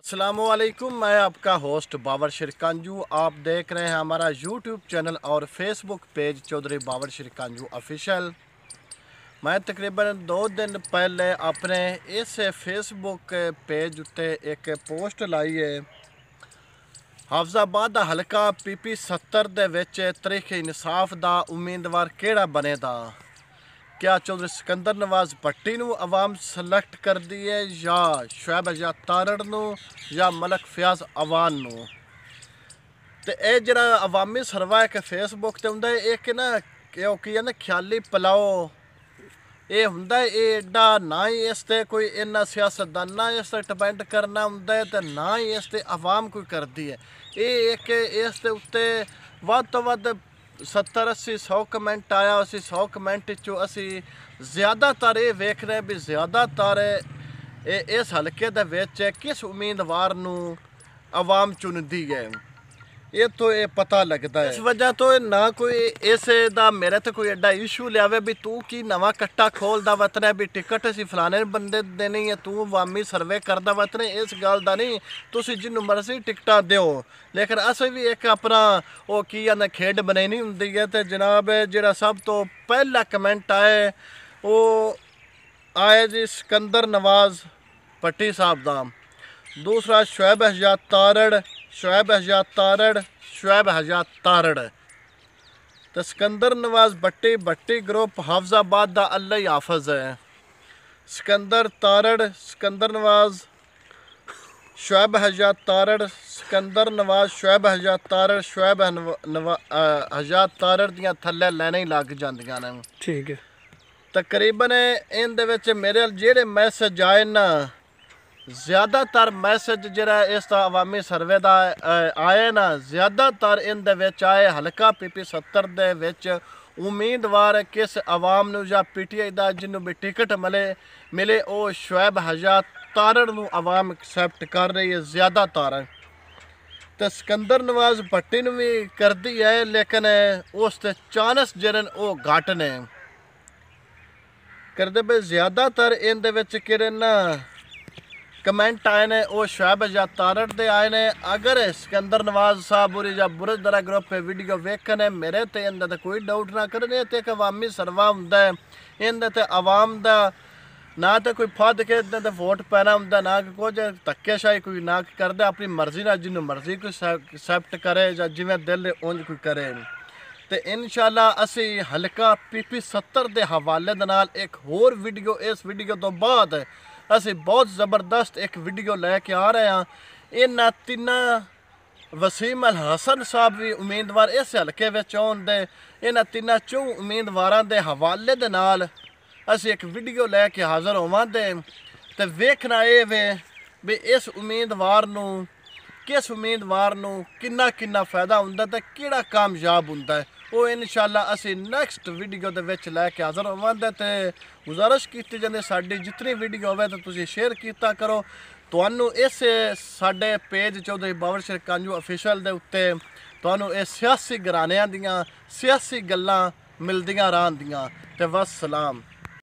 अस्सलामुअलैकुम, मैं आपका होस्ट बाबर शिरकांजू। आप देख रहे हैं हमारा यूट्यूब चैनल और फेसबुक पेज चौधरी बाबर शिरकांजू ऑफिशियल। मैं तकरीबन 2 दिन पहले अपने इस फेसबुक पेज उत्ते एक पोस्ट लाई है। हाफजाबाद दा हलका PP 70 दे विच तरीके इंसाफ दा उम्मीदवार केड़ा बनेगा। क्या चौधरी सिकंदर नवाज भट्टी नूं अवाम सलैक्ट कर दी है या शुएब आज़ाद तारड़ नूं या मलक फयाज अवान नूं। ते ये जिहड़ा अवामी सर्वा है कि फेसबुक ते हुंदा है एक ना कि ना ख्याली पलाओ ये हुंदा है। ये एडा ना ही इस ते कोई इन्ना सियासतदाना इस ते डिपेंड करना हुंदा है ते ना ही इस ते अवाम कोई करदी है। ये एक इस ते उत्ते वध तो वध 70-80-100 कमेंट आया। उसी 100 कमेंट चो असी ज़्यादातर ये वेख रहे भी ज़्यादातर इस हल्के दे विच किस उम्मीदवार नूं अवाम चुनदी है। ये तो ये पता लगता है। इस वजह तो ना कोई इस दा मेरे तो कोई एडा इशू लियावे भी तू की नवा कट्टा खोलदा वतन है भी टिकट असी फलाने बंदे देनी है तू अवामी सर्वे करदा वतन। इस गल दा नहीं, तुसी जिन्नू मर्जी टिकटा दिओ, लेकिन असें भी एक अपना वो की आंदे खेड बनानी हुंदी है। तो जनाब जिहड़ा सब तो पहला कमेंट आए वो आए जी सिकंदर नवाज भट्टी साहब दा। दूसरा शुएब आज़ाद तारड़, शुएब आज़ाद तारड़, शुएब आज़ाद तारड़। तो सिकंदर नवाज भट्टी ग्रुप हाफजाबाद दा अल्लाह ही हाफज है। सिकंदर तारड़, सिकंदर नवाज, शुएब आज़ाद तारड़, सिकंदर नवाज, शुएब आज़ाद तारड़, शुएब आज़ाद तारड़ दियां थल्ले लैने ही लग जांदियां ने। ठीक है। तकरीबन इन दे विच मेरे जेह्ड़े मैसेज आए ना, ज़्यादातर मैसेज जरा इस अवामी सर्वे का आए ना, ज़्यादातर इन दे विच आए हल्का PP 70 दे विच उम्मीदवार किस अवाम नूं या PTI दा जिन्नू भी टिकट मिले वो शुएब आज़ाद तारड़ नूं अवाम एक्सैप्ट कर रही है ज़्यादातर। तो सिकंदर नवाज भट्टी नूं भी करदी है, लेकिन उस ते चांस जिहड़े वो घट ने करदे पे। ज़्यादातर इन दे विच किहड़े ना कमेंट आए ने वो शुएब आज़ाद तारड़ दे आए ने। अगर सिकंदर नवाज साहब और या बुरजदरा ग्रुप पे वीडियो वेखन मेरे ते इंदे ते कोई डाउट ना करने। ते एक अवामी सर्वा हुंदा है, इंदे ते अवाम दा ना तो कोई फद के इंदे ते वोट पैना हुंदा, ना कुछ धक्केशाही कोई ना करदे। अपनी मर्जी नाल जिन्नू मर्जी कोई एक्सैप्ट करे या जिवें दिल उंज कोई करे। तो इंशाअल्लाह असी हल्का PP 70 के हवाले दे नाल एक होर वीडियो इस वीडियो तो बाद असी बहुत ज़बरदस्त एक वीडियो लैके आ रहे हैं। इन्हां तिन्नां वसीम अल हसन साहब भी उम्मीदवार इस हल्के विच आउण दे। इन्हां तिन्नां चौं उम्मीदवारां दे हवाले दे नाल असी एक वीडियो लैके हाज़र होवांगे। ते वेखना ये वे भी इस उम्मीदवार नूं किस उम्मीदवार नूं किन्ना किन्ना फ़ायदा हुंदा ते किहड़ा कामयाब हुंदा है। वो इंशाअल्लाह असी नैक्सट वीडियो दे विच लैके हाज़र होवांगे। ते गुजारिश की जाती साडी जितनी वीडियो होवे तो तुसीं शेयर कीता करो। तुहानू इस साडे पेज चौधरी बाबर शिरकांजू ऑफिशियल दे उत्ते तुहानू इस सियासी घराणियां दियां सियासी गल्लां मिलदियां रहंदियां। ते वस्सलाम।